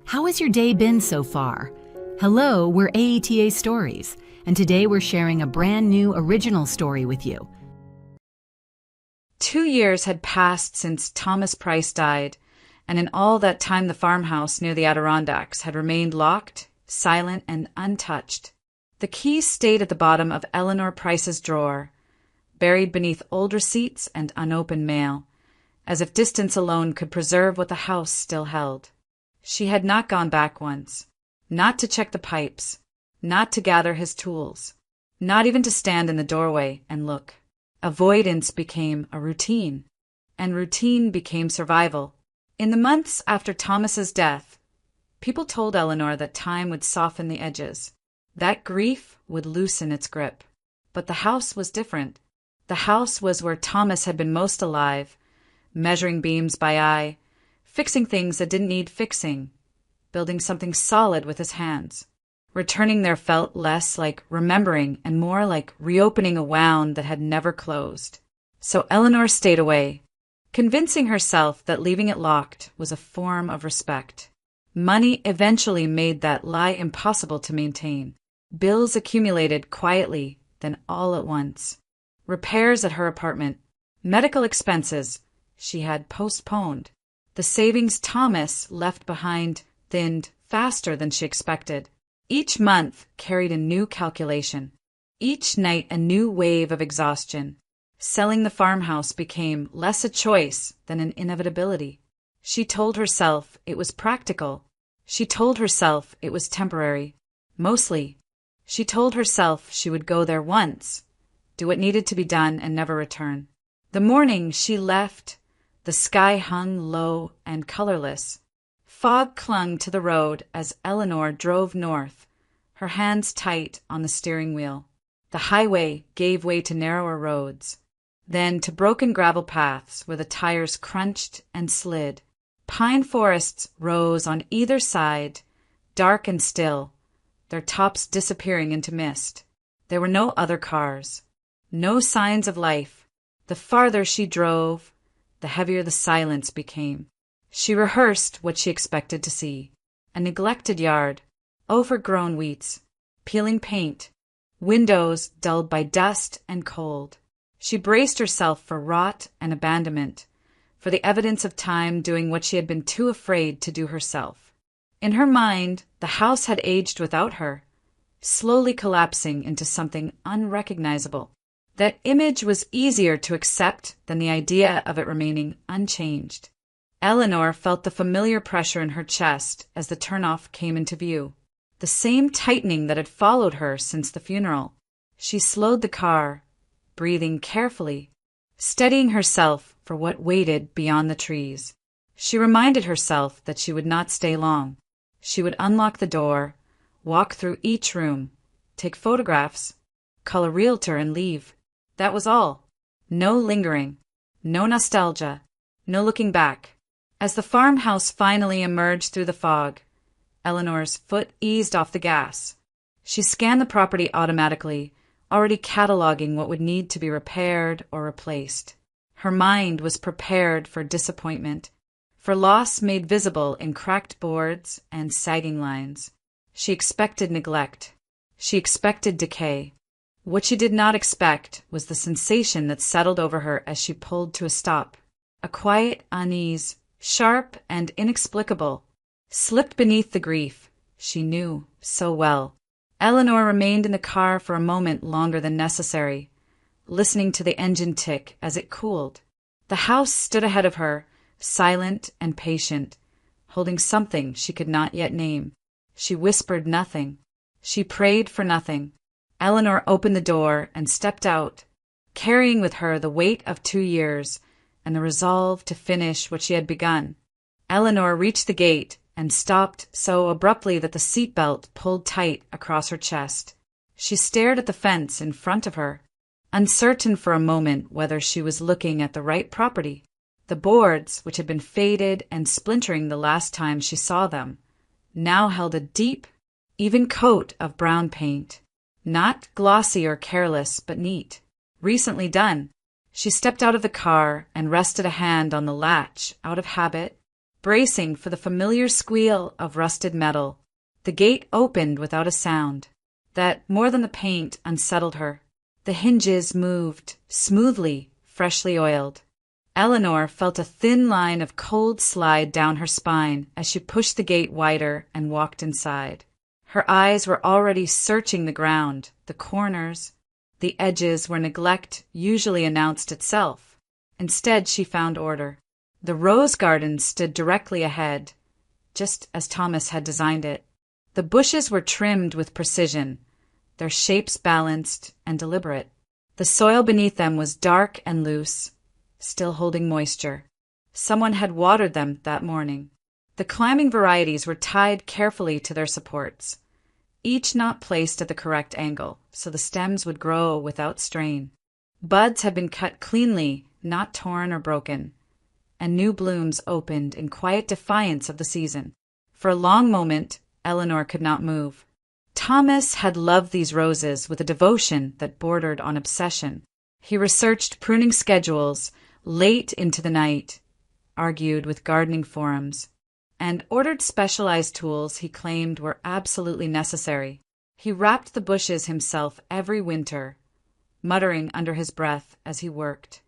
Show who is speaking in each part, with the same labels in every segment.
Speaker 1: How has your day been so far? Hello, we're AETA Stories, and today we're sharing a brand new original story with you.
Speaker 2: 2 years had passed since Thomas Price died, and in all that time the farmhouse near the Adirondacks had remained locked, silent, and untouched. The key stayed at the bottom of Eleanor Price's drawer, buried beneath old receipts and unopened mail, as if distance alone could preserve what the house still held. She had not gone back once, not to check the pipes, not to gather his tools, not even to stand in the doorway and look. Avoidance became a routine, and routine became survival. In the months after Thomas's death, people told Eleanor that time would soften the edges, that grief would loosen its grip. But the house was different. The house was where Thomas had been most alive, measuring beams by eye, fixing things that didn't need fixing, building something solid with his hands. Returning there felt less like remembering and more like reopening a wound that had never closed. So Eleanor stayed away, convincing herself that leaving it locked was a form of respect. Money eventually made that lie impossible to maintain. Bills accumulated quietly, then all at once. Repairs at her apartment, medical expenses she had postponed. The savings Thomas left behind thinned faster than she expected. Each month carried a new calculation. Each night a new wave of exhaustion. Selling the farmhouse became less a choice than an inevitability. She told herself it was practical. She told herself it was temporary. Mostly, she told herself she would go there once, do what needed to be done, and never return. The morning she left, the sky hung low and colorless. Fog clung to the road as Eleanor drove north, her hands tight on the steering wheel. The highway gave way to narrower roads, then to broken gravel paths where the tires crunched and slid. Pine forests rose on either side, dark and still, their tops disappearing into mist. There were no other cars, no signs of life. The farther she drove, the heavier the silence became. She rehearsed what she expected to see: a neglected yard, overgrown weeds, peeling paint, windows dulled by dust and cold. She braced herself for rot and abandonment, for the evidence of time doing what she had been too afraid to do herself. In her mind, the house had aged without her, slowly collapsing into something unrecognizable. That image was easier to accept than the idea of it remaining unchanged. Eleanor felt the familiar pressure in her chest as the turnoff came into view, the same tightening that had followed her since the funeral. She slowed the car, breathing carefully, steadying herself for what waited beyond the trees. She reminded herself that she would not stay long. She would unlock the door, walk through each room, take photographs, call a realtor, and leave. That was all. No lingering, no nostalgia, no looking back. As the farmhouse finally emerged through the fog, Eleanor's foot eased off the gas. She scanned the property automatically, already cataloging what would need to be repaired or replaced. Her mind was prepared for disappointment, for loss made visible in cracked boards and sagging lines. She expected neglect. She expected decay. What she did not expect was the sensation that settled over her as she pulled to a stop. A quiet unease, sharp and inexplicable, slipped beneath the grief she knew so well. Eleanor remained in the car for a moment longer than necessary, listening to the engine tick as it cooled. The house stood ahead of her, silent and patient, holding something she could not yet name. She whispered nothing. She prayed for nothing. Eleanor opened the door and stepped out, carrying with her the weight of 2 years and the resolve to finish what she had begun. Eleanor reached the gate and stopped so abruptly that the seatbelt pulled tight across her chest. She stared at the fence in front of her, uncertain for a moment whether she was looking at the right property. The boards, which had been faded and splintering the last time she saw them, now held a deep, even coat of brown paint. Not glossy or careless, but neat. Recently done. She stepped out of the car and rested a hand on the latch out of habit, bracing for the familiar squeal of rusted metal. The gate opened without a sound. That, more than the paint, unsettled her. The hinges moved, smoothly, freshly oiled. Eleanor felt a thin line of cold slide down her spine as she pushed the gate wider and walked inside. Her eyes were already searching the ground, the corners, the edges where neglect usually announced itself. Instead, she found order. The rose garden stood directly ahead, just as Thomas had designed it. The bushes were trimmed with precision, their shapes balanced and deliberate. The soil beneath them was dark and loose, still holding moisture. Someone had watered them that morning. The climbing varieties were tied carefully to their supports, each knot placed at the correct angle, so the stems would grow without strain. Buds had been cut cleanly, not torn or broken, and new blooms opened in quiet defiance of the season. For a long moment, Eleanor could not move. Thomas had loved these roses with a devotion that bordered on obsession. He researched pruning schedules late into the night, argued with gardening forums, and ordered specialized tools he claimed were absolutely necessary. He wrapped the bushes himself every winter, muttering under his breath as he worked,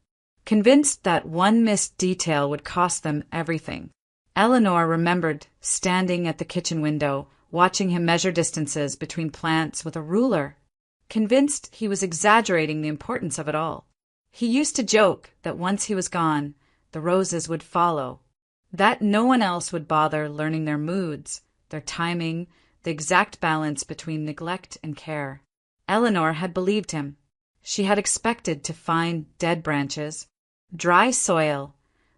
Speaker 2: convinced that one missed detail would cost them everything. Eleanor remembered standing at the kitchen window, watching him measure distances between plants with a ruler, convinced he was exaggerating the importance of it all. He used to joke that once he was gone, the roses would follow, that no one else would bother learning their moods, their timing, the exact balance between neglect and care. Eleanor had believed him. She had expected to find dead branches, dry soil,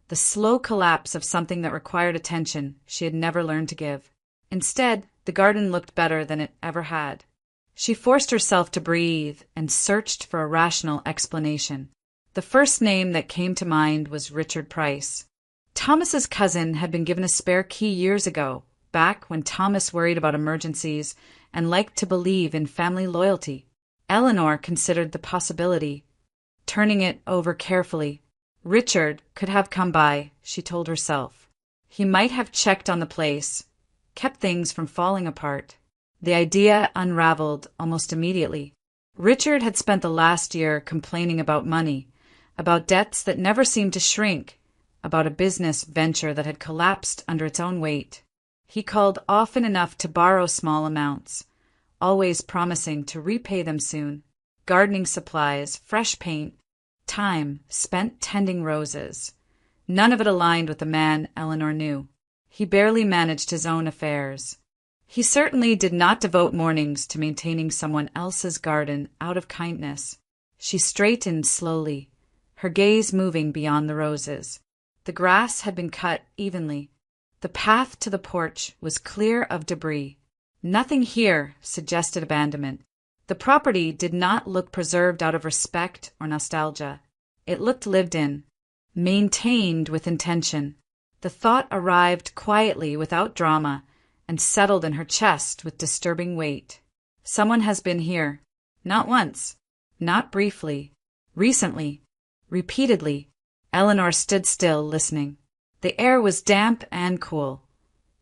Speaker 2: the slow collapse of something that required attention she had never learned to give. Instead, the garden looked better than it ever had. She forced herself to breathe and searched for a rational explanation. The first name that came to mind was Richard Price. Thomas's cousin had been given a spare key years ago, back when Thomas worried about emergencies and liked to believe in family loyalty. Eleanor considered the possibility, turning it over carefully. Richard could have come by, she told herself. He might have checked on the place, kept things from falling apart. The idea unraveled almost immediately. Richard had spent the last year complaining about money, about debts that never seemed to shrink, about a business venture that had collapsed under its own weight. He called often enough to borrow small amounts, always promising to repay them soon. Gardening supplies, fresh paint, time spent tending roses. None of it aligned with the man Eleanor knew. He barely managed his own affairs. He certainly did not devote mornings to maintaining someone else's garden out of kindness. She straightened slowly, her gaze moving beyond the roses. The grass had been cut evenly. The path to the porch was clear of debris. Nothing here suggested abandonment. The property did not look preserved out of respect or nostalgia. It looked lived in, maintained with intention. The thought arrived quietly without drama and settled in her chest with disturbing weight. Someone has been here. Not once. Not briefly. Recently. Repeatedly. Eleanor stood still, listening. The air was damp and cool,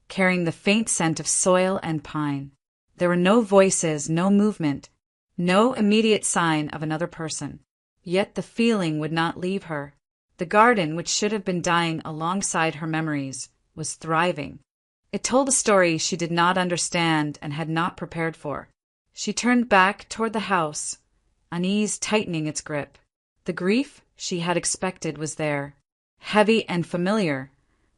Speaker 2: carrying the faint scent of soil and pine. There were no voices, no movement, no immediate sign of another person. Yet the feeling would not leave her. The garden, which should have been dying alongside her memories, was thriving. It told a story she did not understand and had not prepared for. She turned back toward the house, unease tightening its grip. The grief she had expected was there, heavy and familiar,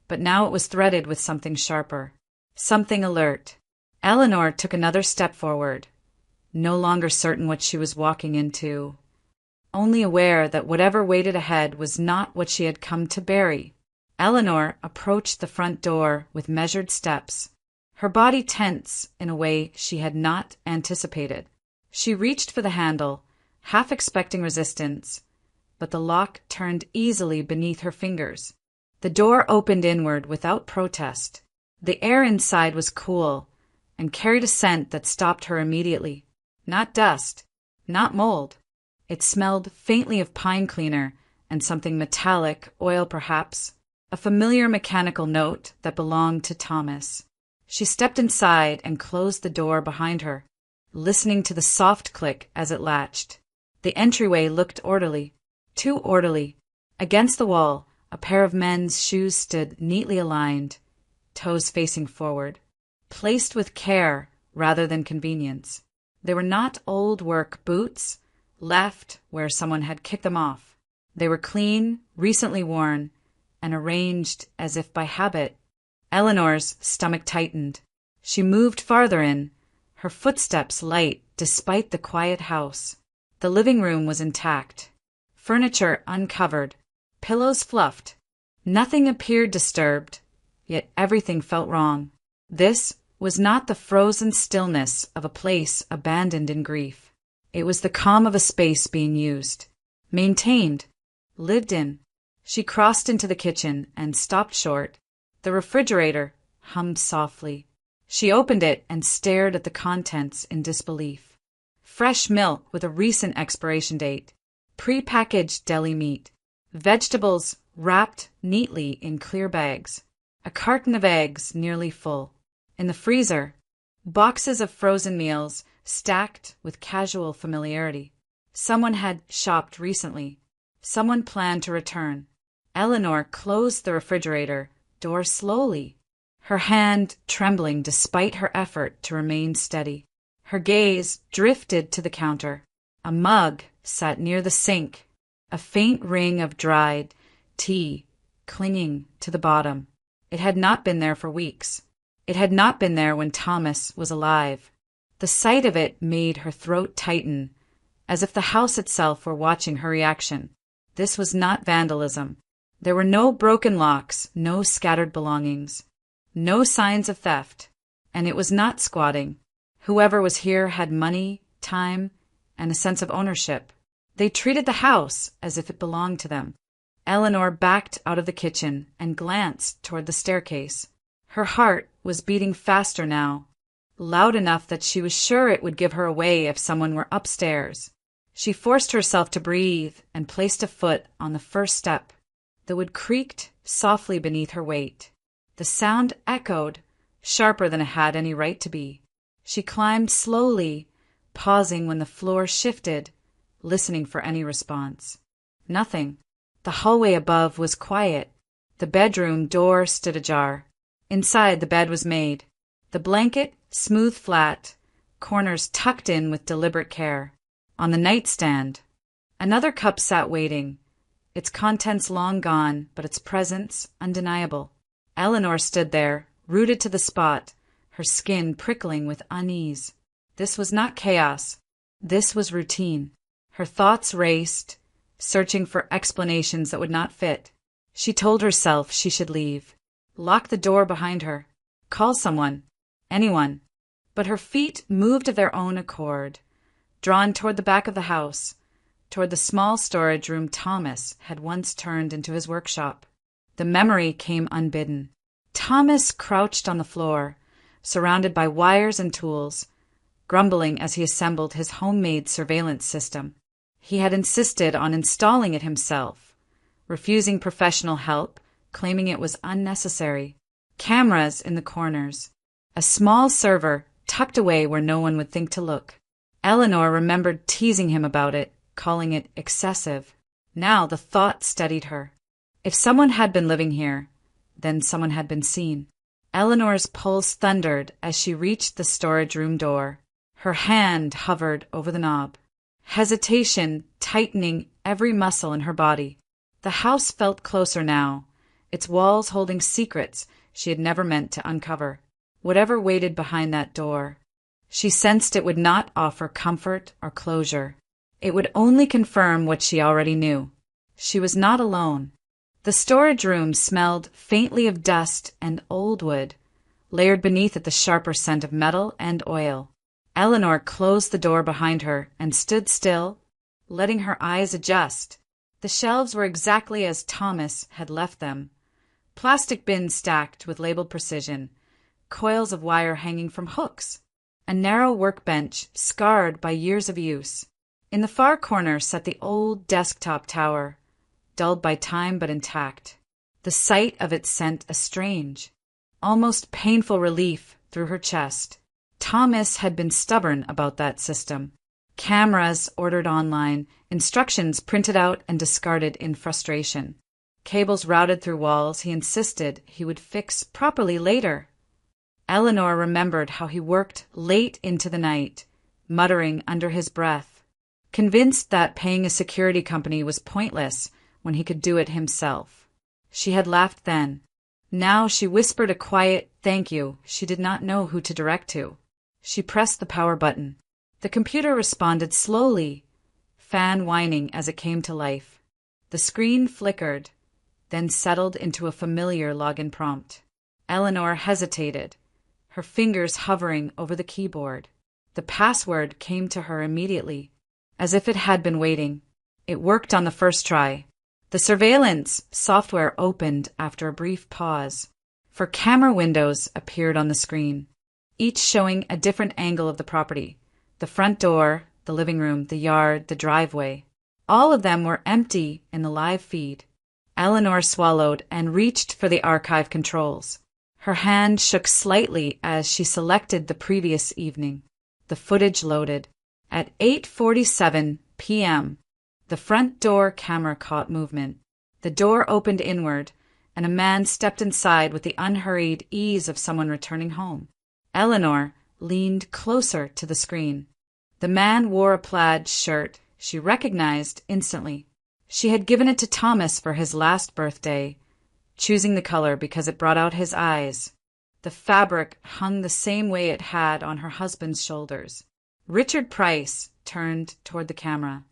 Speaker 2: but now it was threaded with something sharper, something alert. Eleanor took another step forward, no longer certain what she was walking into, only aware that whatever waited ahead was not what she had come to bury. Eleanor approached the front door with measured steps, her body tense in a way she had not anticipated. She reached for the handle, half expecting resistance, but the lock turned easily beneath her fingers. The door opened inward without protest. The air inside was cool and carried a scent that stopped her immediately. Not dust, not mold. It smelled faintly of pine cleaner and something metallic, oil perhaps. a familiar mechanical note that belonged to Thomas. She stepped inside and closed the door behind her, listening to the soft click as it latched. The entryway looked orderly, too orderly. Against the wall, a pair of men's shoes stood neatly aligned, toes facing forward, placed with care rather than convenience. They were not old work boots, left where someone had kicked them off. They were clean, recently worn, and arranged as if by habit. Eleanor's stomach tightened. She moved farther in, her footsteps light despite the quiet house. The living room was intact, furniture uncovered, pillows fluffed. Nothing appeared disturbed, yet everything felt wrong. This was not the frozen stillness of a place abandoned in grief. It was the calm of a space being used, maintained, lived in. She crossed into the kitchen and stopped short. The refrigerator hummed softly. She opened it and stared at the contents in disbelief. Fresh milk with a recent expiration date, pre-packaged deli meat, vegetables wrapped neatly in clear bags, a carton of eggs nearly full. In the freezer, boxes of frozen meals stacked with casual familiarity. Someone had shopped recently. Someone planned to return. Eleanor closed the refrigerator door slowly, her hand trembling despite her effort to remain steady. Her gaze drifted to the counter. A mug sat near the sink, a faint ring of dried tea clinging to the bottom. It had not been there for weeks. It had not been there when Thomas was alive. The sight of it made her throat tighten, as if the house itself were watching her reaction. This was not vandalism. There were no broken locks, no scattered belongings, no signs of theft, and it was not squatting. Whoever was here had money, time, and a sense of ownership. They treated the house as if it belonged to them. Eleanor backed out of the kitchen and glanced toward the staircase. Her heart was beating faster now, loud enough that she was sure it would give her away if someone were upstairs. She forced herself to breathe and placed a foot on the first step. The wood creaked softly beneath her weight. The sound echoed, sharper than it had any right to be. She climbed slowly, pausing when the floor shifted, listening for any response. Nothing. The hallway above was quiet. The bedroom door stood ajar. Inside, the bed was made. The blanket, smooth flat, corners tucked in with deliberate care. On the nightstand, another cup sat waiting, its contents long gone, but its presence undeniable. Eleanor stood there, rooted to the spot, her skin prickling with unease. This was not chaos. This was routine. Her thoughts raced, searching for explanations that would not fit. She told herself she should leave, lock the door behind her, call someone, anyone. But her feet moved of their own accord, drawn toward the back of the house, toward the small storage room Thomas had once turned into his workshop. The memory came unbidden. Thomas crouched on the floor, surrounded by wires and tools, grumbling as he assembled his homemade surveillance system. He had insisted on installing it himself, refusing professional help, claiming it was unnecessary. Cameras in the corners, a small server tucked away where no one would think to look. Eleanor remembered teasing him about it, calling it excessive. Now the thought steadied her. If someone had been living here, then someone had been seen. Eleanor's pulse thundered as she reached the storage room door. Her hand hovered over the knob, hesitation tightening every muscle in her body. The house felt closer now, its walls holding secrets she had never meant to uncover. Whatever waited behind that door, she sensed it would not offer comfort or closure. It would only confirm what she already knew. She was not alone. The storage room smelled faintly of dust and old wood, layered beneath it the sharper scent of metal and oil. Eleanor closed the door behind her and stood still, letting her eyes adjust. The shelves were exactly as Thomas had left them. Plastic bins stacked with labeled precision, coils of wire hanging from hooks, a narrow workbench scarred by years of use. In the far corner sat the old desktop tower, dulled by time but intact. The sight of it sent a strange, almost painful relief through her chest. Thomas had been stubborn about that system. Cameras ordered online, instructions printed out and discarded in frustration. Cables routed through walls he insisted he would fix properly later. Eleanor remembered how he worked late into the night, muttering under his breath, convinced that paying a security company was pointless when he could do it himself. She had laughed then. Now she whispered a quiet thank you she did not know who to direct to. She pressed the power button. The computer responded slowly, fan whining as it came to life. The screen flickered, then settled into a familiar login prompt. Eleanor hesitated, her fingers hovering over the keyboard. The password came to her immediately, as if it had been waiting. It worked on the first try. The surveillance software opened after a brief pause. 4 camera windows appeared on the screen, each showing a different angle of the property. The front door, the living room, the yard, the driveway. All of them were empty in the live feed. Eleanor swallowed and reached for the archive controls. Her hand shook slightly as she selected the previous evening. The footage loaded. At 8:47 p.m., the front door camera caught movement. The door opened inward, and a man stepped inside with the unhurried ease of someone returning home. Eleanor leaned closer to the screen. The man wore a plaid shirt she recognized instantly. She had given it to Thomas for his last birthday, choosing the color because it brought out his eyes. The fabric hung the same way it had on her husband's shoulders. Richard Price turned toward the camera.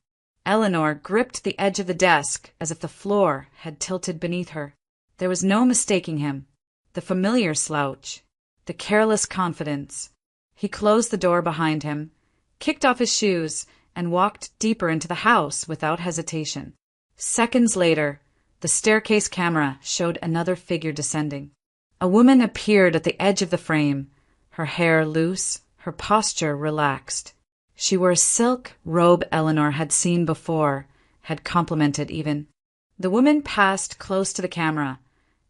Speaker 2: Eleanor gripped the edge of the desk as if the floor had tilted beneath her. There was no mistaking him. The familiar slouch, the careless confidence. He closed the door behind him, kicked off his shoes, and walked deeper into the house without hesitation. Seconds later, the staircase camera showed another figure descending. A woman appeared at the edge of the frame, her hair loose, her posture relaxed. She wore a silk robe Eleanor had seen before, had complimented even. The woman passed close to the camera,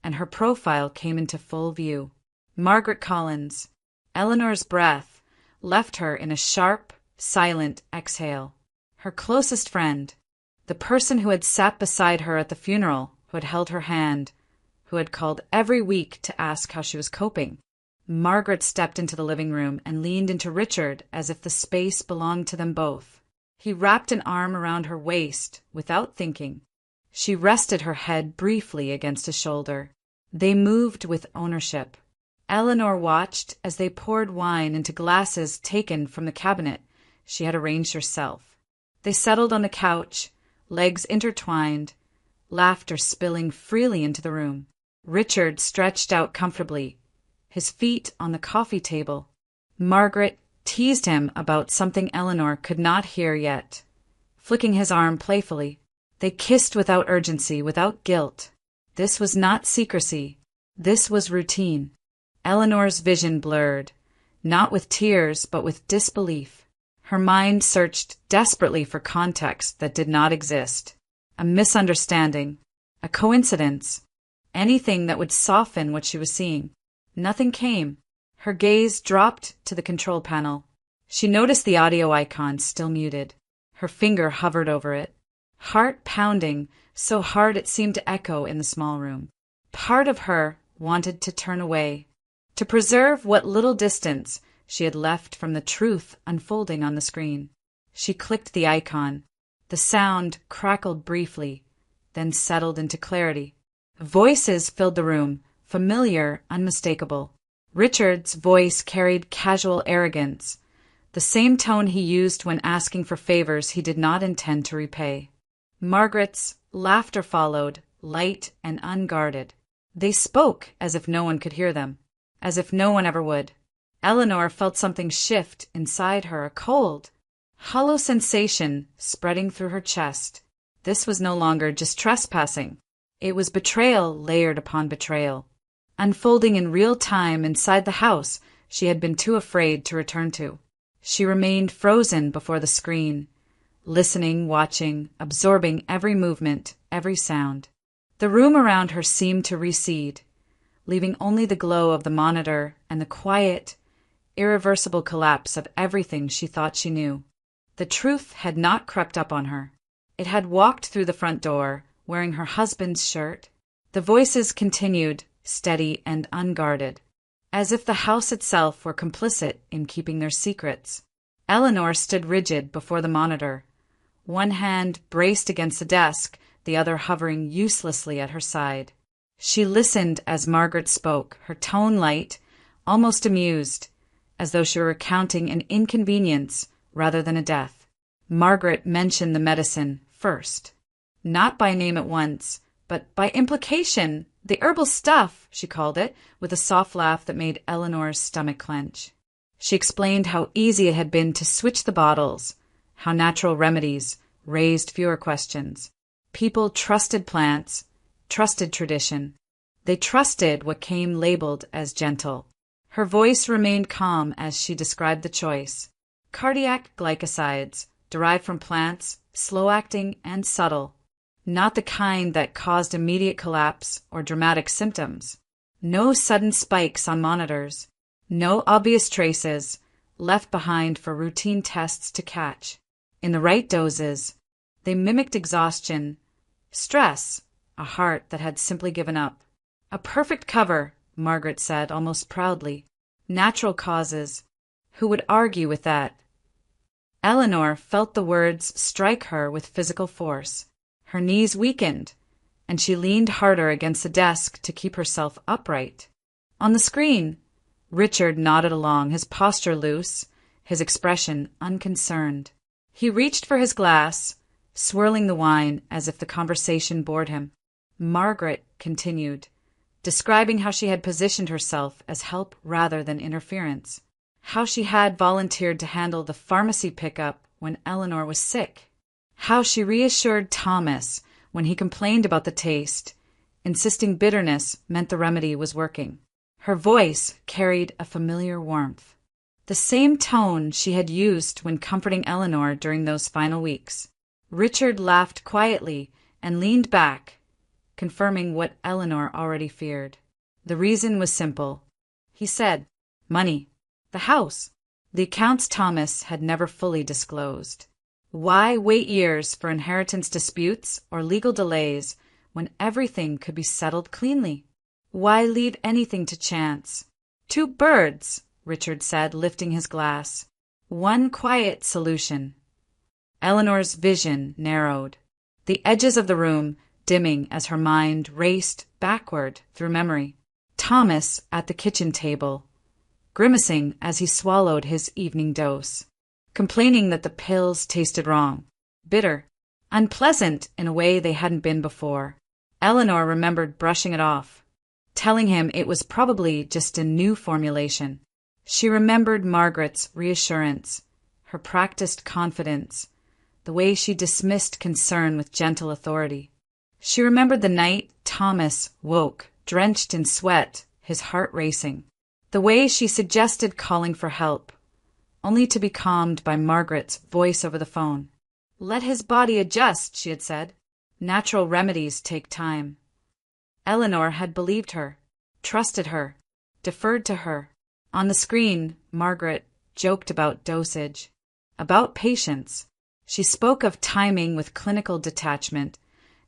Speaker 2: and her profile came into full view. Margaret Collins. Eleanor's breath left her in a sharp, silent exhale. Her closest friend, the person who had sat beside her at the funeral, who had held her hand, who had called every week to ask how she was coping. Margaret stepped into the living room and leaned into Richard as if the space belonged to them both. He wrapped an arm around her waist without thinking. She rested her head briefly against his shoulder. They moved with ownership. Eleanor watched as they poured wine into glasses taken from the cabinet she had arranged herself. They settled on the couch, legs intertwined, laughter spilling freely into the room. Richard stretched out comfortably, his feet on the coffee table. Margaret teased him about something Eleanor could not hear yet, flicking his arm playfully. They kissed without urgency, without guilt. This was not secrecy. This was routine. Eleanor's vision blurred, not with tears, but with disbelief. Her mind searched desperately for context that did not exist. A misunderstanding, a coincidence, anything that would soften what she was seeing. Nothing came. Her gaze dropped to the control panel. She noticed the audio icon still muted. Her finger hovered over it. Heart pounding, so hard it seemed to echo in the small room. Part of her wanted to turn away, to preserve what little distance she had left from the truth unfolding on the screen. She clicked the icon. The sound crackled briefly, then settled into clarity. Voices filled the room, familiar, unmistakable. Richard's voice carried casual arrogance, the same tone he used when asking for favors he did not intend to repay. Margaret's laughter followed, light and unguarded. They spoke as if no one could hear them, as if no one ever would. Eleanor felt something shift inside her, a cold, hollow sensation spreading through her chest. This was no longer just trespassing. It was betrayal layered upon betrayal, unfolding in real time inside the house she had been too afraid to return to. She remained frozen before the screen, listening, watching, absorbing every movement, every sound. The room around her seemed to recede, leaving only the glow of the monitor and the quiet, irreversible collapse of everything she thought she knew. The truth had not crept up on her. It had walked through the front door, wearing her husband's shirt. The voices continued, steady and unguarded, as if the house itself were complicit in keeping their secrets. Eleanor stood rigid before the monitor, one hand braced against the desk, the other hovering uselessly at her side. She listened as Margaret spoke, her tone light, almost amused, as though she were recounting an inconvenience rather than a death. Margaret mentioned the medicine first, not by name at once, but by implication. The herbal stuff, she called it, with a soft laugh that made Eleanor's stomach clench. She explained how easy it had been to switch the bottles, how natural remedies raised fewer questions. People trusted plants, trusted tradition. They trusted what came labeled as gentle. Her voice remained calm as she described the choice. Cardiac glycosides, derived from plants, slow-acting and subtle. Not the kind that caused immediate collapse or dramatic symptoms. No sudden spikes on monitors. No obvious traces left behind for routine tests to catch. In the right doses, they mimicked exhaustion, stress, a heart that had simply given up. A perfect cover, Margaret said almost proudly. Natural causes. Who would argue with that? Eleanor felt the words strike her with physical force. Her knees weakened, and she leaned harder against the desk to keep herself upright. On the screen, Richard nodded along, his posture loose, his expression unconcerned. He reached for his glass, swirling the wine as if the conversation bored him. Margaret continued, describing how she had positioned herself as help rather than interference, how she had volunteered to handle the pharmacy pickup when Eleanor was sick, how she reassured Thomas when he complained about the taste, insisting bitterness meant the remedy was working. Her voice carried a familiar warmth, the same tone she had used when comforting Eleanor during those final weeks. Richard laughed quietly and leaned back, confirming what Eleanor already feared. The reason was simple. He said, money, the house, the accounts Thomas had never fully disclosed. Why wait years for inheritance disputes or legal delays when everything could be settled cleanly? Why leave anything to chance? 2 birds, Richard said, lifting his glass. 1 quiet solution. Eleanor's vision narrowed, the edges of the room dimming as her mind raced backward through memory. Thomas at the kitchen table, grimacing as he swallowed his evening dose, complaining that the pills tasted wrong, bitter, unpleasant in a way they hadn't been before. Eleanor remembered brushing it off, telling him it was probably just a new formulation. She remembered Margaret's reassurance, her practiced confidence, the way she dismissed concern with gentle authority. She remembered the night Thomas woke, drenched in sweat, his heart racing, the way she suggested calling for help, only to be calmed by Margaret's voice over the phone. Let his body adjust, she had said. Natural remedies take time. Eleanor had believed her, trusted her, deferred to her. On the screen, Margaret joked about dosage, about patience. She spoke of timing with clinical detachment,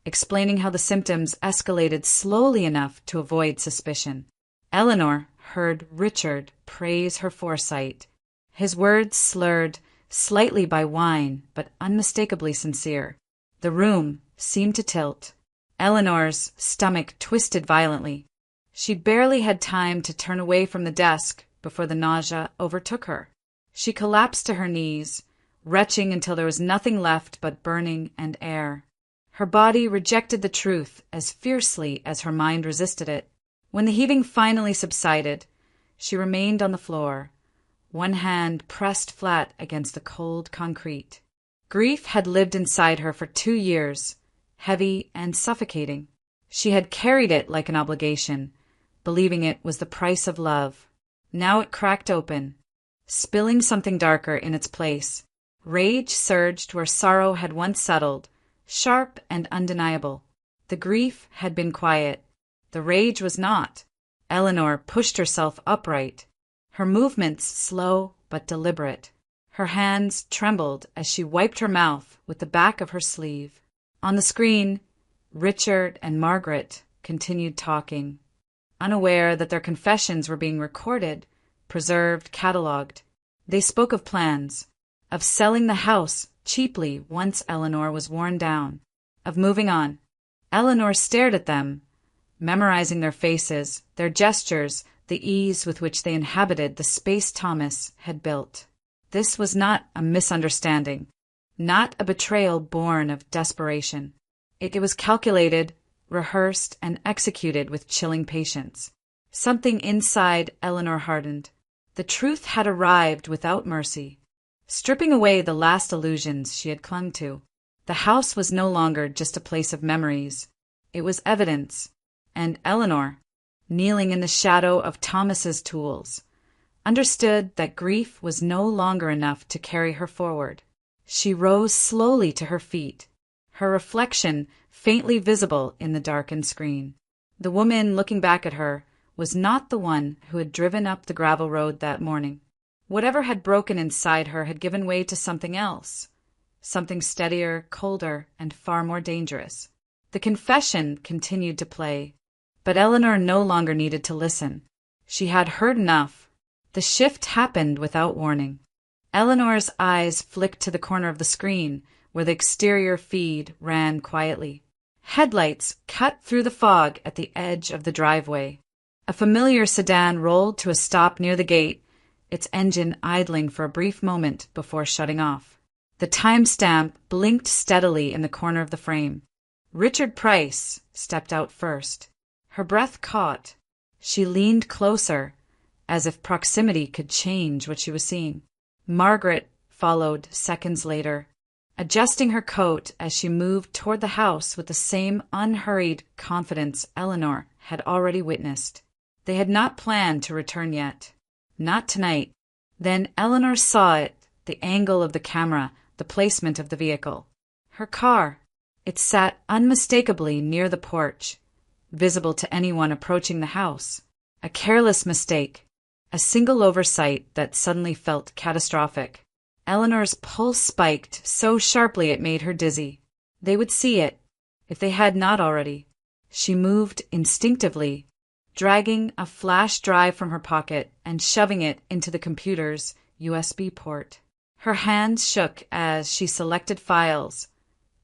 Speaker 2: explaining how the symptoms escalated slowly enough to avoid suspicion. Eleanor heard Richard praise her foresight, his words slurred slightly by wine, but unmistakably sincere. The room seemed to tilt. Eleanor's stomach twisted violently. She barely had time to turn away from the desk before the nausea overtook her. She collapsed to her knees, retching until there was nothing left but burning and air. Her body rejected the truth as fiercely as her mind resisted it. When the heaving finally subsided, she remained on the floor, one hand pressed flat against the cold concrete. Grief had lived inside her for 2 years, heavy and suffocating. She had carried it like an obligation, believing it was the price of love. Now it cracked open, spilling something darker in its place. Rage surged where sorrow had once settled, sharp and undeniable. The The grief had been quiet. The rage was not. Eleanor pushed herself upright, her movements slow but deliberate. Her hands trembled as she wiped her mouth with the back of her sleeve. On the screen, Richard and Margaret continued talking, unaware that their confessions were being recorded, preserved, catalogued. They spoke of plans, of selling the house cheaply once Eleanor was worn down, of moving on. Eleanor stared at them, memorizing their faces, their gestures, the ease with which they inhabited the space Thomas had built. This was not a misunderstanding, not a betrayal born of desperation. It was calculated, rehearsed, and executed with chilling patience. Something inside Eleanor hardened. The truth had arrived without mercy, stripping away the last illusions she had clung to. The house was no longer just a place of memories. It was evidence, and Eleanor, kneeling in the shadow of Thomas's tools, understood that grief was no longer enough to carry her forward. She rose slowly to her feet, her reflection faintly visible in the darkened screen. The woman looking back at her was not the one who had driven up the gravel road that morning. Whatever had broken inside her had given way to something else, something steadier, colder, and far more dangerous. The confession continued to play, but Eleanor no longer needed to listen. She had heard enough. The shift happened without warning. Eleanor's eyes flicked to the corner of the screen where the exterior feed ran quietly. Headlights cut through the fog at the edge of the driveway. A familiar sedan rolled to a stop near the gate, its engine idling for a brief moment before shutting off. The timestamp blinked steadily in the corner of the frame. Richard Price stepped out first. Her breath caught. She leaned closer, as if proximity could change what she was seeing. Margaret followed seconds later, adjusting her coat as she moved toward the house with the same unhurried confidence Eleanor had already witnessed. They had not planned to return yet. Not tonight. Then Eleanor saw it, the angle of the camera, the placement of the vehicle. Her car. It sat unmistakably near the porch, visible to anyone approaching the house. A careless mistake. A single oversight that suddenly felt catastrophic. Eleanor's pulse spiked so sharply it made her dizzy. They would see it, if they had not already. She moved instinctively, dragging a flash drive from her pocket and shoving it into the computer's USB port. Her hands shook as she selected files,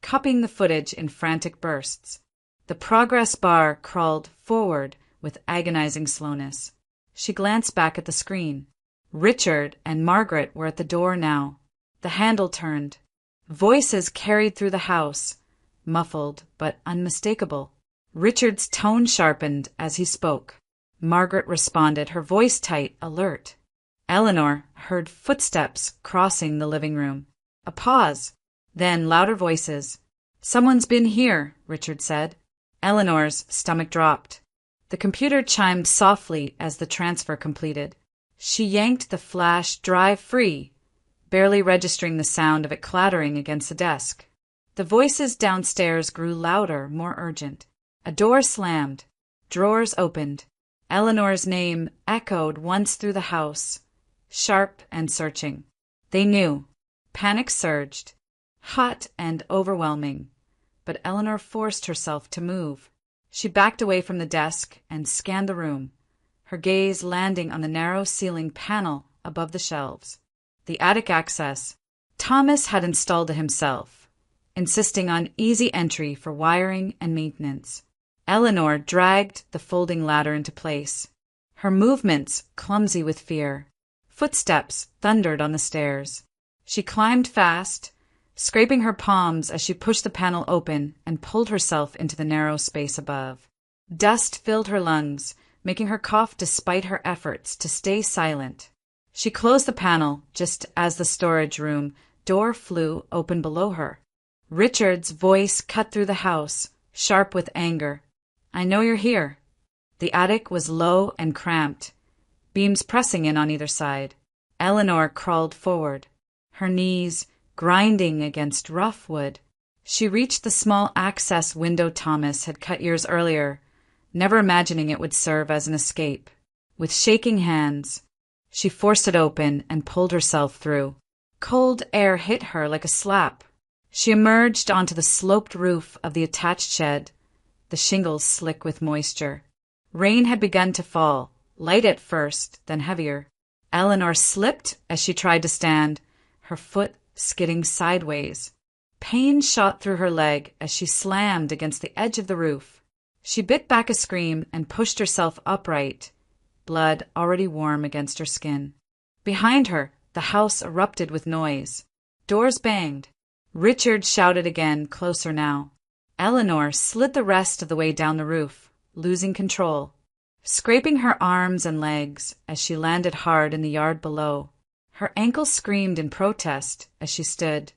Speaker 2: copying the footage in frantic bursts. The progress bar crawled forward with agonizing slowness. She glanced back at the screen. Richard and Margaret were at the door now. The handle turned. Voices carried through the house, muffled but unmistakable. Richard's tone sharpened as he spoke. Margaret responded, her voice tight, alert. Eleanor heard footsteps crossing the living room. A pause, then louder voices. "Someone's been here," Richard said. Eleanor's stomach dropped. The computer chimed softly as the transfer completed. She yanked the flash drive free, barely registering the sound of it clattering against the desk. The voices downstairs grew louder, more urgent. A door slammed. Drawers opened. Eleanor's name echoed once through the house, sharp and searching. They knew. Panic surged, hot and overwhelming, but Eleanor forced herself to move. She backed away from the desk and scanned the room, her gaze landing on the narrow ceiling panel above the shelves. The attic access. Thomas had installed it himself, insisting on easy entry for wiring and maintenance. Eleanor dragged the folding ladder into place, her movements clumsy with fear. Footsteps thundered on the stairs. She climbed fast, scraping her palms as she pushed the panel open and pulled herself into the narrow space above. Dust filled her lungs, making her cough despite her efforts to stay silent. She closed the panel just as the storage room door flew open below her. Richard's voice cut through the house, sharp with anger. "I know you're here." The attic was low and cramped, beams pressing in on either side. Eleanor crawled forward, her knees grinding against rough wood. She reached the small access window Thomas had cut years earlier, never imagining it would serve as an escape. With shaking hands, she forced it open and pulled herself through. Cold air hit her like a slap. She emerged onto the sloped roof of the attached shed, the shingles slick with moisture. Rain had begun to fall, light at first, then heavier. Eleanor slipped as she tried to stand, her foot skidding sideways. Pain shot through her leg as she slammed against the edge of the roof. She bit back a scream and pushed herself upright, blood already warm against her skin. Behind her, the house erupted with noise. Doors banged. Richard shouted again, closer now. Eleanor slid the rest of the way down the roof, losing control, scraping her arms and legs as she landed hard in the yard below. Her ankles screamed in protest as she stood,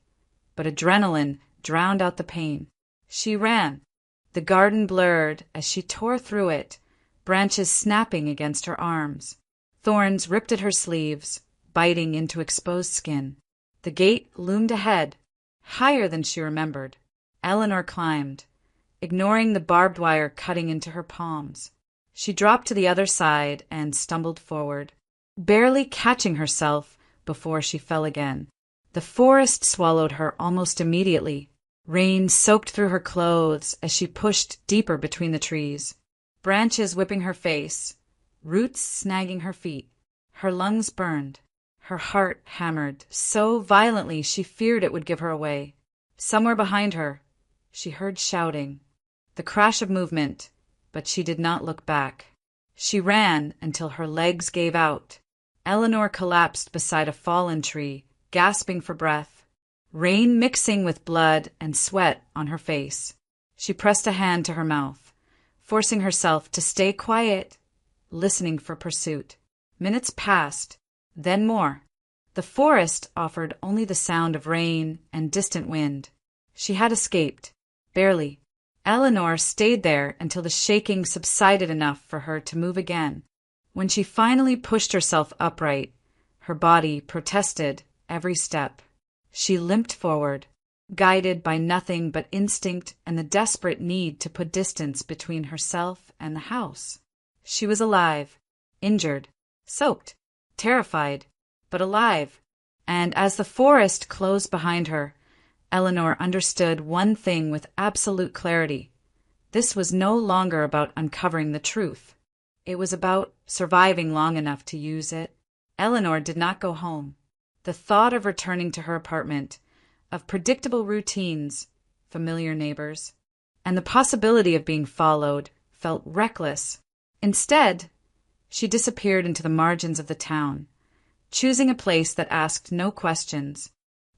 Speaker 2: but adrenaline drowned out the pain. She ran. The garden blurred as she tore through it, branches snapping against her arms. Thorns ripped at her sleeves, biting into exposed skin. The gate loomed ahead, higher than she remembered. Eleanor climbed, ignoring the barbed wire cutting into her palms. She dropped to the other side and stumbled forward, barely catching herself before she fell again. The forest swallowed her almost immediately. Rain soaked through her clothes as she pushed deeper between the trees, branches whipping her face, roots snagging her feet. Her lungs burned. Her heart hammered so violently she feared it would give her away. Somewhere behind her, she heard shouting, the crash of movement, but she did not look back. She ran until her legs gave out. Eleanor collapsed beside a fallen tree, gasping for breath, rain mixing with blood and sweat on her face. She pressed a hand to her mouth, forcing herself to stay quiet, listening for pursuit. Minutes passed, then more. The forest offered only the sound of rain and distant wind. She had escaped, barely. Eleanor stayed there until the shaking subsided enough for her to move again. When she finally pushed herself upright, her body protested every step. She limped forward, guided by nothing but instinct and the desperate need to put distance between herself and the house. She was alive, injured, soaked, terrified, but alive. And as the forest closed behind her, Eleanor understood one thing with absolute clarity. This was no longer about uncovering the truth. It was about surviving long enough to use it. Eleanor did not go home. The thought of returning to her apartment, of predictable routines, familiar neighbors, and the possibility of being followed felt reckless. Instead, she disappeared into the margins of the town, choosing a place that asked no questions.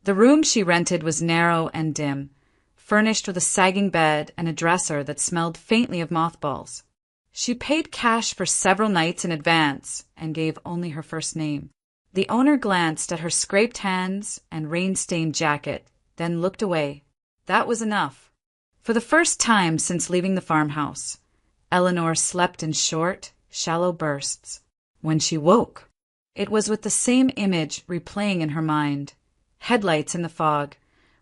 Speaker 2: The room she rented was narrow and dim, furnished with a sagging bed and a dresser that smelled faintly of mothballs. She paid cash for several nights in advance and gave only her first name. The owner glanced at her scraped hands and rain-stained jacket, then looked away. That was enough. For the first time since leaving the farmhouse, Eleanor slept in short, shallow bursts. When she woke, it was with the same image replaying in her mind. Headlights in the fog,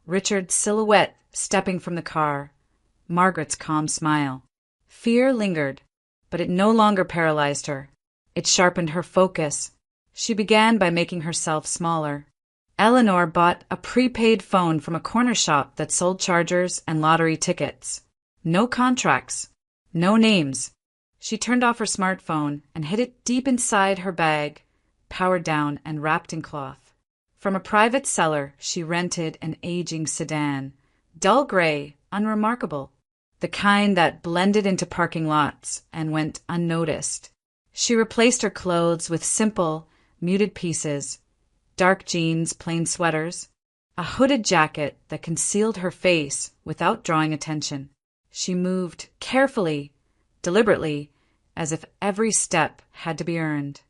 Speaker 2: Richard's silhouette stepping from the car, Margaret's calm smile. Fear lingered, but it no longer paralyzed her. It sharpened her focus. She began by making herself smaller. Eleanor bought a prepaid phone from a corner shop that sold chargers and lottery tickets. No contracts, no names. She turned off her smartphone and hid it deep inside her bag, powered down and wrapped in cloth. From a private seller, she rented an aging sedan, dull gray, unremarkable, the kind that blended into parking lots and went unnoticed. She replaced her clothes with simple, muted pieces, dark jeans, plain sweaters, a hooded jacket that concealed her face without drawing attention. She moved carefully, deliberately, as if every step had to be earned.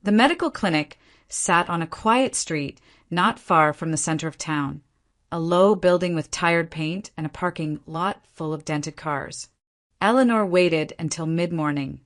Speaker 2: The medical clinic sat on a quiet street not far from the center of town, a low building with tired paint and a parking lot full of dented cars. Eleanor waited until mid-morning,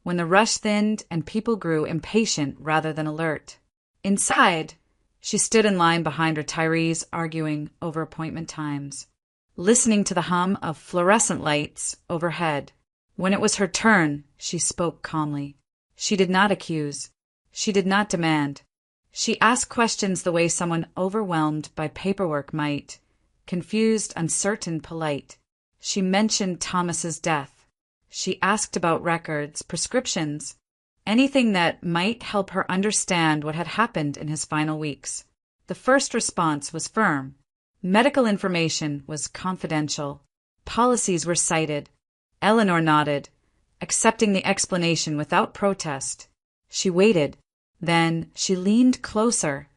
Speaker 2: when the rush thinned and people grew impatient rather than alert. Inside, she stood in line behind retirees arguing over appointment times. listening to the hum of fluorescent lights overhead. When it was her turn, she spoke calmly. She did not accuse. She did not demand. She asked questions the way someone overwhelmed by paperwork might, confused, uncertain, polite. She mentioned Thomas's death. She asked about records, prescriptions, anything that might help her understand what had happened in his final weeks. The first response was firm. Medical information was confidential. Policies were cited. Eleanor nodded, accepting the explanation without protest. She waited. Then she leaned closer,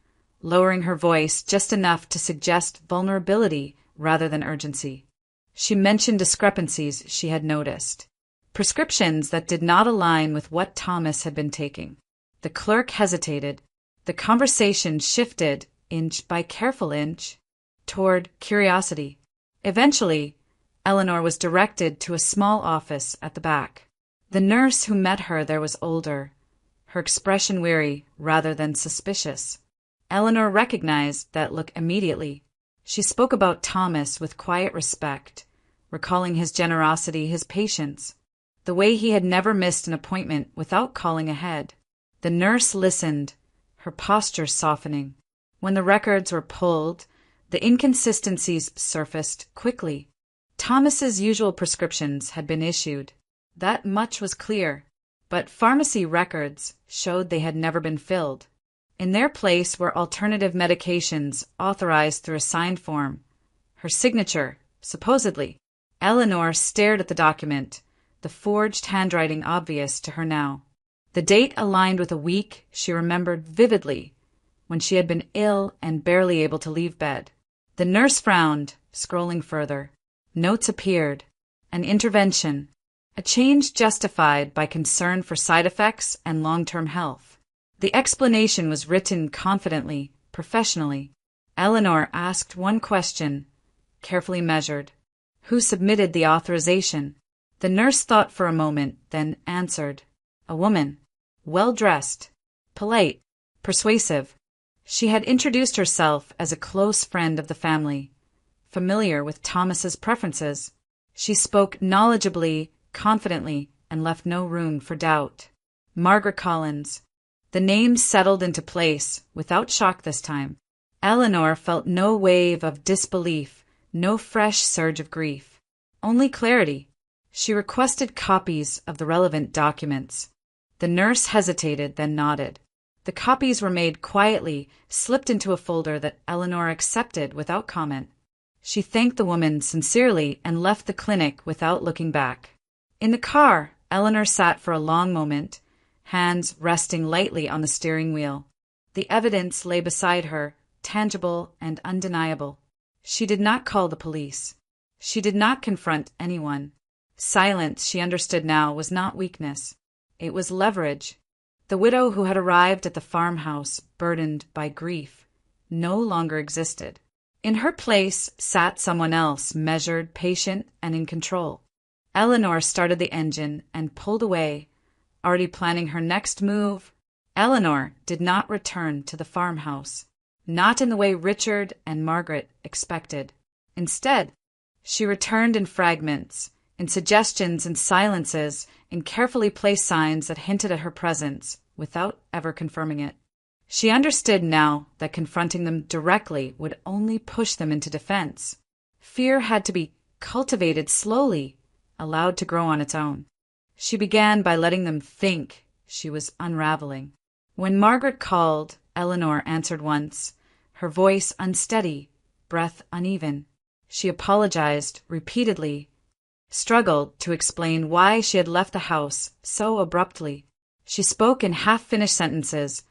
Speaker 2: lowering her voice just enough to suggest vulnerability rather than urgency. She mentioned discrepancies she had noticed, prescriptions that did not align with what Thomas had been taking. The clerk hesitated. The conversation shifted, inch by careful inch, toward curiosity. Eventually, Eleanor was directed to a small office at the back. The nurse who met her there was older, her expression weary rather than suspicious. Eleanor recognized that look immediately. She spoke about Thomas with quiet respect, recalling his generosity, his patience, the way he had never missed an appointment without calling ahead. The nurse listened, her posture softening. When the records were pulled, the inconsistencies surfaced quickly. Thomas's usual prescriptions had been issued. That much was clear, but pharmacy records showed they had never been filled. In their place were alternative medications authorized through a signed form. Her signature, supposedly. Eleanor stared at the document, the forged handwriting obvious to her now. The date aligned with a week she remembered vividly, when she had been ill and barely able to leave bed. The nurse frowned, scrolling further. Notes appeared. An intervention. A change justified by concern for side effects and long-term health. The explanation was written confidently, professionally. Eleanor asked one question, carefully measured. Who submitted the authorization? The nurse thought for a moment, then answered. A woman. Well-dressed. Polite. Persuasive. She had introduced herself as a close friend of the family, familiar with Thomas's preferences. She spoke knowledgeably, confidently, and left no room for doubt. Margaret Collins. The name settled into place, without shock this time. Eleanor felt no wave of disbelief, no fresh surge of grief. Only clarity. She requested copies of the relevant documents. The nurse hesitated, then nodded. The copies were made quietly, slipped into a folder that Eleanor accepted without comment. She thanked the woman sincerely and left the clinic without looking back. In the car, Eleanor sat for a long moment, hands resting lightly on the steering wheel. The evidence lay beside her, tangible and undeniable. She did not call the police. She did not confront anyone. Silence, she understood now, was not weakness. It was leverage. The widow who had arrived at the farmhouse, burdened by grief, no longer existed. In her place sat someone else, measured, patient, and in control. Eleanor started the engine and pulled away, already planning her next move. Eleanor did not return to the farmhouse, not in the way Richard and Margaret expected. Instead, she returned in fragments, in suggestions and silences, in carefully placed signs that hinted at her presence, without ever confirming it. She understood now that confronting them directly would only push them into defense. Fear had to be cultivated slowly, allowed to grow on its own. She began by letting them think she was unraveling. When Margaret called, Eleanor answered once, her voice unsteady, breath uneven. She apologized repeatedly, struggled to explain why she had left the house so abruptly. She spoke in half-finished sentences,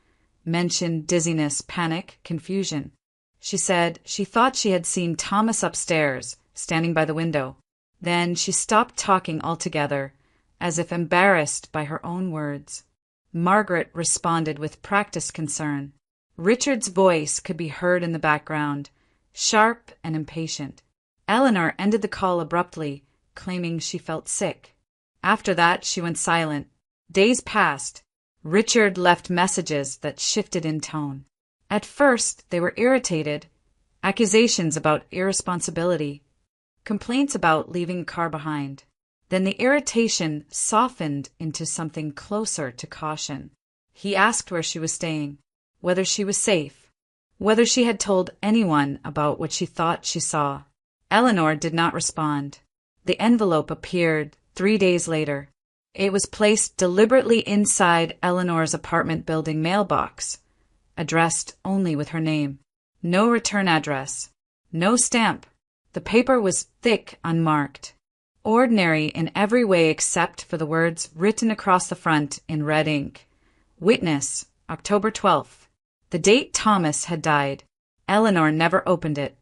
Speaker 2: mentioned dizziness, panic, confusion. She said she thought she had seen Thomas upstairs, standing by the window. Then she stopped talking altogether, as if embarrassed by her own words. Margaret responded with practiced concern. Richard's voice could be heard in the background, sharp and impatient. Eleanor ended the call abruptly, claiming she felt sick. After that, she went silent. Days passed. Richard left messages that shifted in tone. At first, they were irritated, accusations about irresponsibility. complaints about leaving a car behind. Then the irritation softened into something closer to caution. He asked where she was staying, whether she was safe, whether she had told anyone about what she thought she saw. Eleanor did not respond. The envelope appeared 3 days later. It was placed deliberately inside Eleanor's apartment building mailbox, addressed only with her name. No return address, no stamp. The paper was thick, unmarked. Ordinary in every way except for the words written across the front in red ink. Witness, October 12th. The date Thomas had died. Eleanor never opened it.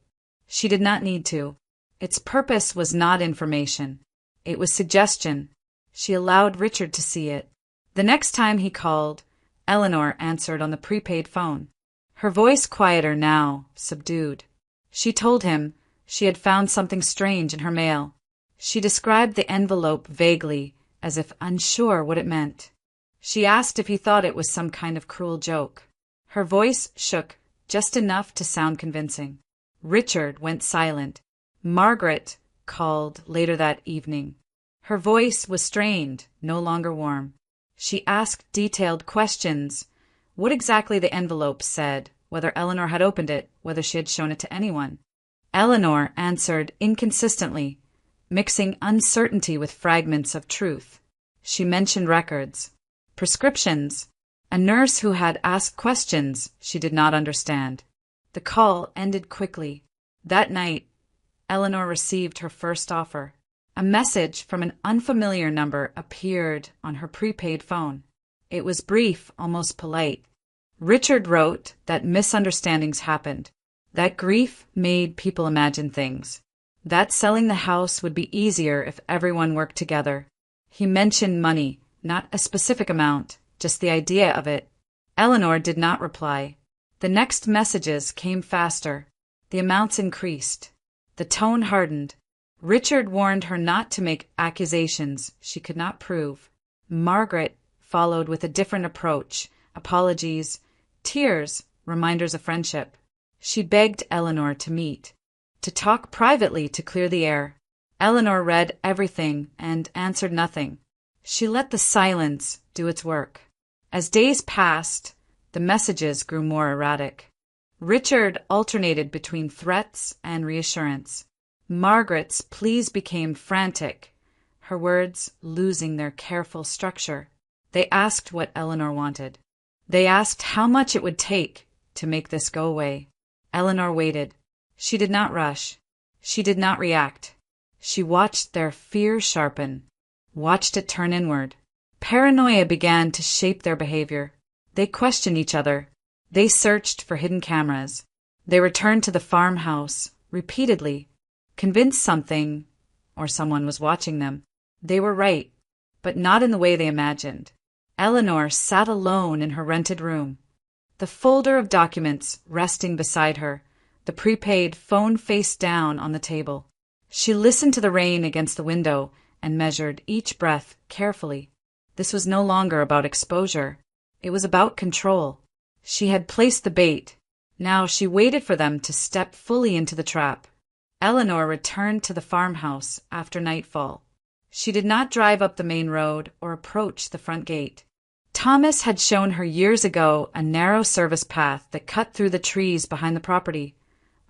Speaker 2: She did not need to. Its purpose was not information. It was suggestion. She allowed Richard to see it. The next time he called, Eleanor answered on the prepaid phone. Her voice quieter now, subdued. She told him she had found something strange in her mail. She described the envelope vaguely, as if unsure what it meant. She asked if he thought it was some kind of cruel joke. Her voice shook just enough to sound convincing. Richard went silent. Margaret called later that evening. Her voice was strained, no longer warm. She asked detailed questions. What exactly the envelope said, whether Eleanor had opened it, whether she had shown it to anyone. Eleanor answered inconsistently, mixing uncertainty with fragments of truth. She mentioned records, prescriptions, a nurse who had asked questions she did not understand. The call ended quickly. That night, Eleanor received her first offer. A message from an unfamiliar number appeared on her prepaid phone. It was brief, almost polite. Richard wrote that misunderstandings happened, that grief made people imagine things, that selling the house would be easier if everyone worked together. He mentioned money, not a specific amount, just the idea of it. Eleanor did not reply. The next messages came faster. The amounts increased. The tone hardened. Richard warned her not to make accusations she could not prove. Margaret followed with a different approach, apologies, tears, reminders of friendship. She begged Eleanor to meet, to talk privately to clear the air. Eleanor read everything and answered nothing. She let the silence do its work. As days passed, the messages grew more erratic. Richard alternated between threats and reassurance. Margaret's pleas became frantic, her words losing their careful structure. They asked what Eleanor wanted. They asked how much it would take to make this go away. Eleanor waited. She did not rush. She did not react. She watched their fear sharpen, watched it turn inward. Paranoia began to shape their behavior. They questioned each other. They searched for hidden cameras. They returned to the farmhouse repeatedly, convinced something or someone was watching them. They were right, but not in the way they imagined. Eleanor sat alone in her rented room, the folder of documents resting beside her, the prepaid phone face down on the table. She listened to the rain against the window and measured each breath carefully. This was no longer about exposure. It was about control. She had placed the bait. Now she waited for them to step fully into the trap. Eleanor returned to the farmhouse after nightfall. She did not drive up the main road or approach the front gate. Thomas had shown her years ago a narrow service path that cut through the trees behind the property,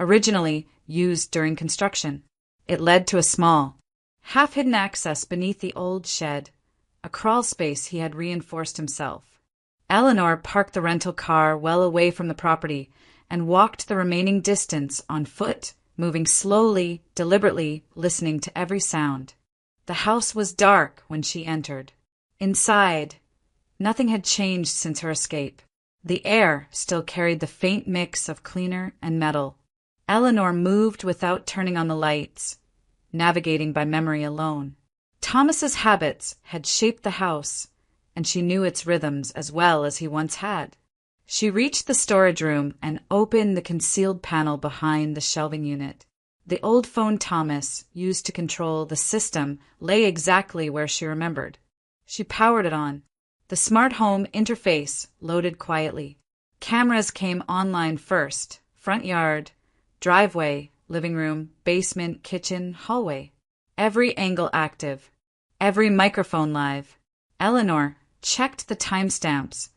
Speaker 2: originally used during construction. It led to a small, half-hidden access beneath the old shed, a crawl space he had reinforced himself. Eleanor parked the rental car well away from the property and walked the remaining distance on foot, moving slowly, deliberately, listening to every sound. The house was dark when she entered. Inside, nothing had changed since her escape. The air still carried the faint mix of cleaner and metal. Eleanor moved without turning on the lights, navigating by memory alone. Thomas's habits had shaped the house, and she knew its rhythms as well as he once had. She reached the storage room and opened the concealed panel behind the shelving unit. The old phone Thomas used to control the system lay exactly where she remembered. She powered it on. The smart home interface loaded quietly. Cameras came online first: front yard, driveway, living room, basement, kitchen, hallway. Every angle active. Every microphone live. Eleanor checked the timestamps,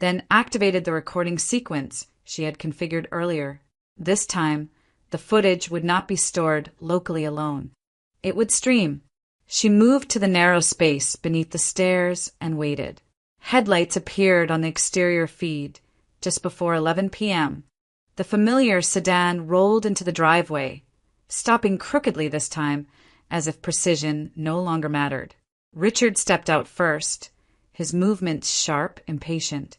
Speaker 2: then activated the recording sequence she had configured earlier. This time, the footage would not be stored locally alone. It would stream. She moved to the narrow space beneath the stairs and waited. Headlights appeared on the exterior feed just before 11 p.m. The familiar sedan rolled into the driveway, stopping crookedly this time, as if precision no longer mattered. Richard stepped out first, his movements sharp, impatient.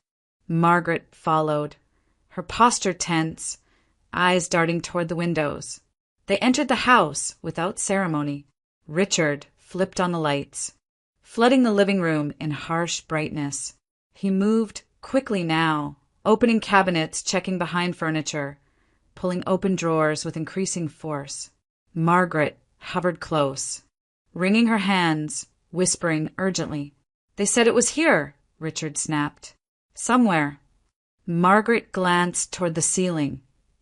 Speaker 2: Margaret followed, her posture tense, eyes darting toward the windows. They entered the house without ceremony. Richard flipped on the lights, flooding the living room in harsh brightness. He moved quickly now, opening cabinets, checking behind furniture, pulling open drawers with increasing force. Margaret hovered close, wringing her hands, whispering urgently. "They said it was here," Richard snapped. "Somewhere." Margaret glanced toward the ceiling,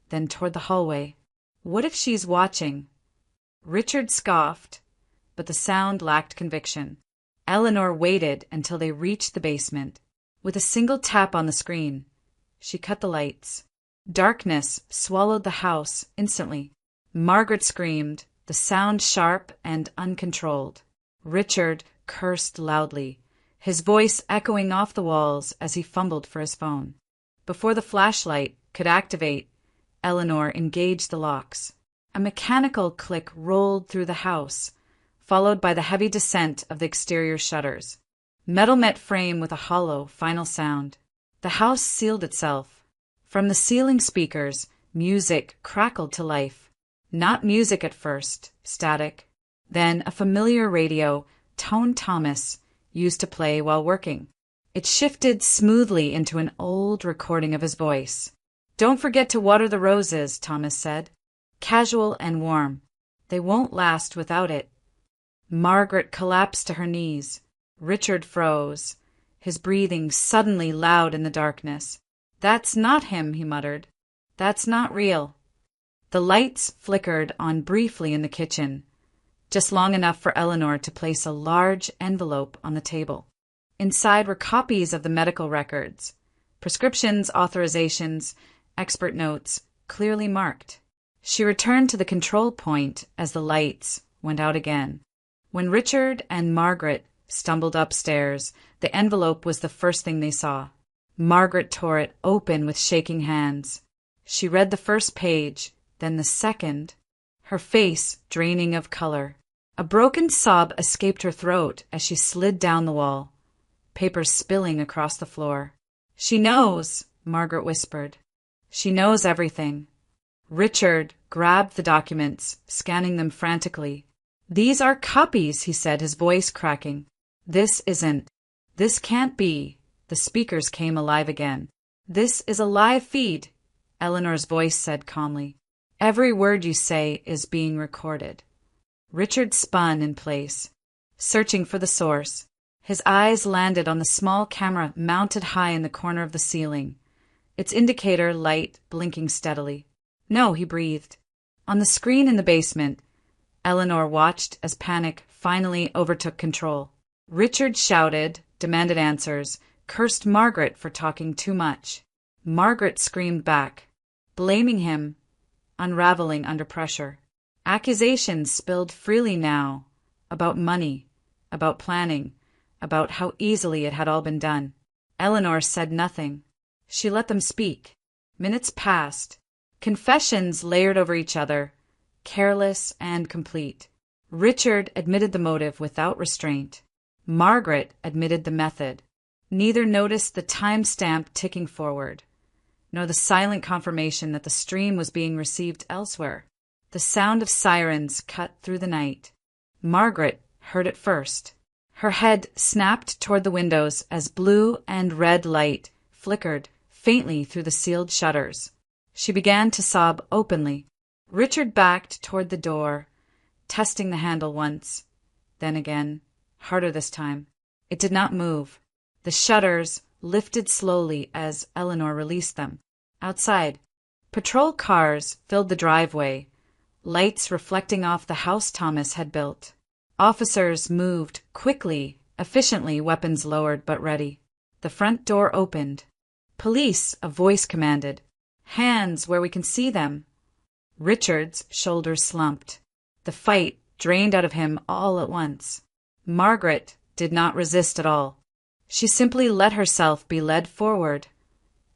Speaker 2: then toward the hallway. "What if she's watching?" Richard scoffed, but the sound lacked conviction. Eleanor waited until they reached the basement. With a single tap on the screen, she cut the lights. Darkness swallowed the house instantly. Margaret screamed, the sound sharp and uncontrolled. Richard cursed loudly, his voice echoing off the walls as he fumbled for his phone. Before the flashlight could activate, Eleanor engaged the locks. A mechanical click rolled through the house, followed by the heavy descent of the exterior shutters. Metal met frame with a hollow, final sound. The house sealed itself. From the ceiling speakers, music crackled to life. Not music at first, static. Then a familiar radio, Tone Thomas, used to play while working. It shifted smoothly into an old recording of his voice. "Don't forget to water the roses," Thomas said. Casual and warm. "They won't last without it." Margaret collapsed to her knees. Richard froze, his breathing suddenly loud in the darkness. "That's not him," he muttered. "That's not real." The lights flickered on briefly in the kitchen, just long enough for Eleanor to place a large envelope on the table. Inside were copies of the medical records, prescriptions, authorizations, expert notes, clearly marked. She returned to the control point as the lights went out again. When Richard and Margaret stumbled upstairs, the envelope was the first thing they saw. Margaret tore it open with shaking hands. She read the first page, then the second, her face draining of color. A broken sob escaped her throat as she slid down the wall, papers spilling across the floor. "She knows," Margaret whispered. "She knows everything." Richard grabbed the documents, scanning them frantically. "These are copies," he said, his voice cracking. "This isn't. This can't be." The speakers came alive again. "This is a live feed," Eleanor's voice said calmly. "Every word you say is being recorded." Richard spun in place, searching for the source. His eyes landed on the small camera mounted high in the corner of the ceiling, its indicator light blinking steadily. "No," he breathed. On the screen in the basement, Eleanor watched as panic finally overtook control. Richard shouted, demanded answers, cursed Margaret for talking too much. Margaret screamed back, blaming him, unraveling under pressure. Accusations spilled freely now, about money, about planning, about how easily it had all been done. Eleanor said nothing. She let them speak. Minutes passed. Confessions layered over each other, careless and complete. Richard admitted the motive without restraint. Margaret admitted the method. Neither noticed the timestamp ticking forward, nor the silent confirmation that the stream was being received elsewhere. The sound of sirens cut through the night. Margaret heard it first. Her head snapped toward the windows as blue and red light flickered faintly through the sealed shutters. She began to sob openly. Richard backed toward the door, testing the handle once, then again, harder this time. It did not move. The shutters lifted slowly as Eleanor released them. Outside, patrol cars filled the driveway, lights reflecting off the house Thomas had built. Officers moved quickly, efficiently, weapons lowered but ready. The front door opened. "Police," a voice commanded. "Hands where we can see them." Richard's shoulders slumped. The fight drained out of him all at once. Margaret did not resist at all. She simply let herself be led forward.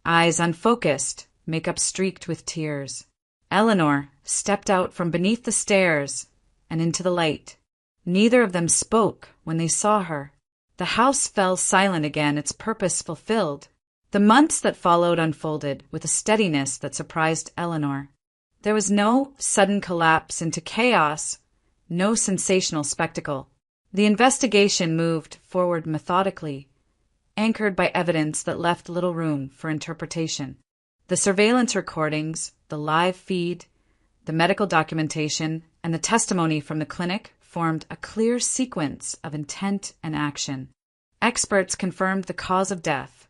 Speaker 2: Eyes unfocused, makeup streaked with tears. Eleanor stepped out from beneath the stairs and into the light. Neither of them spoke when they saw her. The house fell silent again, its purpose fulfilled. The months that followed unfolded with a steadiness that surprised Eleanor. There was no sudden collapse into chaos, no sensational spectacle. The investigation moved forward methodically, anchored by evidence that left little room for interpretation. The surveillance recordings, the live feed, the medical documentation, and the testimony from the clinic formed a clear sequence of intent and action. Experts confirmed the cause of death,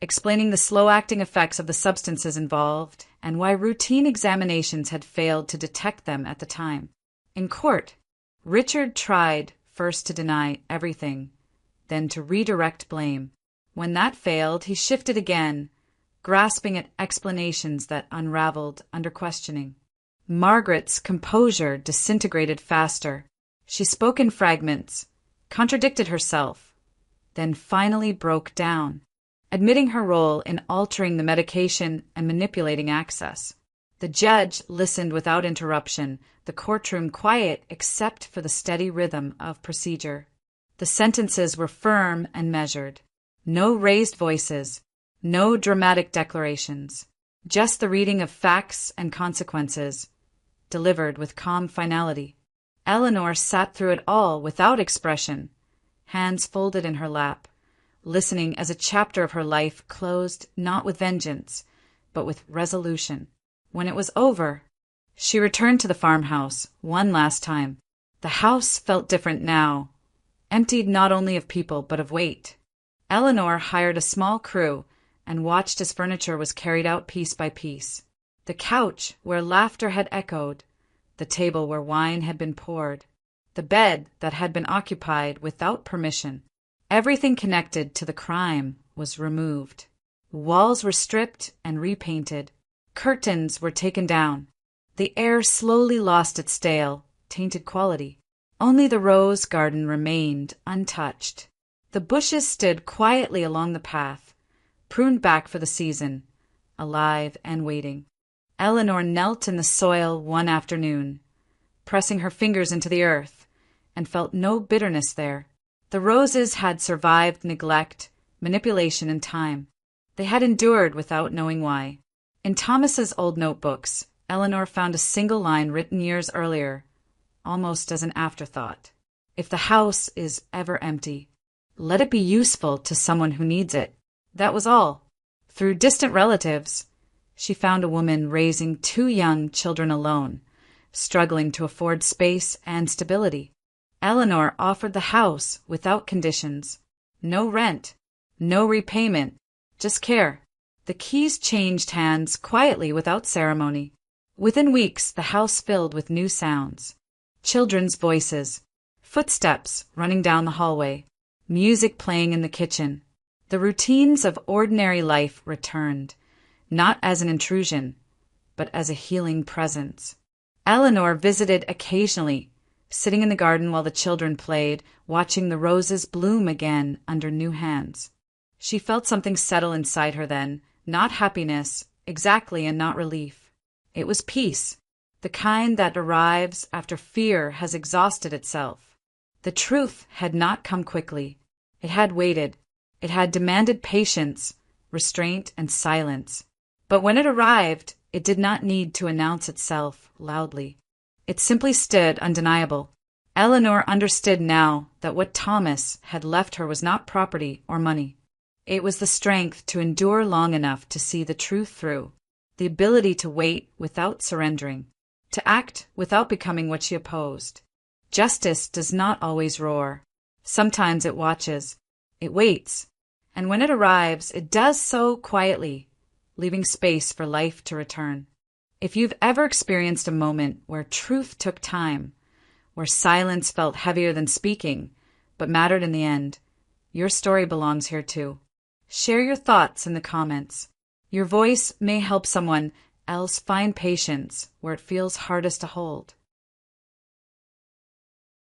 Speaker 2: explaining the slow-acting effects of the substances involved and why routine examinations had failed to detect them at the time. In court, Richard tried first to deny everything, then to redirect blame. When that failed, he shifted again, grasping at explanations that unraveled under questioning. Margaret's composure disintegrated faster. She spoke in fragments, contradicted herself, then finally broke down, admitting her role in altering the medication and manipulating access. The judge listened without interruption, the courtroom quiet except for the steady rhythm of procedure. The sentences were firm and measured. No raised voices, no dramatic declarations, just the reading of facts and consequences, delivered with calm finality. Eleanor sat through it all without expression, hands folded in her lap, listening as a chapter of her life closed not with vengeance, but with resolution. When it was over, she returned to the farmhouse one last time. The house felt different now, emptied not only of people but of weight. Eleanor hired a small crew and watched as furniture was carried out piece by piece. The couch where laughter had echoed, the table where wine had been poured, the bed that had been occupied without permission. Everything connected to the crime was removed. Walls were stripped and repainted. Curtains were taken down. The air slowly lost its stale, tainted quality. Only the rose garden remained untouched. The bushes stood quietly along the path, pruned back for the season, alive and waiting. Eleanor knelt in the soil one afternoon, pressing her fingers into the earth, and felt no bitterness there. The roses had survived neglect, manipulation, and time. They had endured without knowing why. In Thomas's old notebooks, Eleanor found a single line written years earlier, almost as an afterthought. "If the house is ever empty, let it be useful to someone who needs it." That was all. Through distant relatives, she found a woman raising 2 young children alone, struggling to afford space and stability. Eleanor offered the house without conditions. No rent, no repayment, just care. The keys changed hands quietly without ceremony. Within weeks, the house filled with new sounds. Children's voices, footsteps running down the hallway, music playing in the kitchen. The routines of ordinary life returned, not as an intrusion, but as a healing presence. Eleanor visited occasionally, sitting in the garden while the children played, watching the roses bloom again under new hands. She felt something settle inside her then, not happiness, exactly, and not relief. It was peace, the kind that arrives after fear has exhausted itself. The truth had not come quickly. It had waited. It had demanded patience, restraint, and silence. But when it arrived, it did not need to announce itself loudly. It simply stood undeniable. Eleanor understood now that what Thomas had left her was not property or money. It was the strength to endure long enough to see the truth through, the ability to wait without surrendering, to act without becoming what she opposed. Justice does not always roar. Sometimes it watches, it waits, and when it arrives, it does so quietly, leaving space for life to return. If you've ever experienced a moment where truth took time, where silence felt heavier than speaking, but mattered in the end, your story belongs here too. Share your thoughts in the comments. Your voice may help someone else find patience where it feels hardest to hold.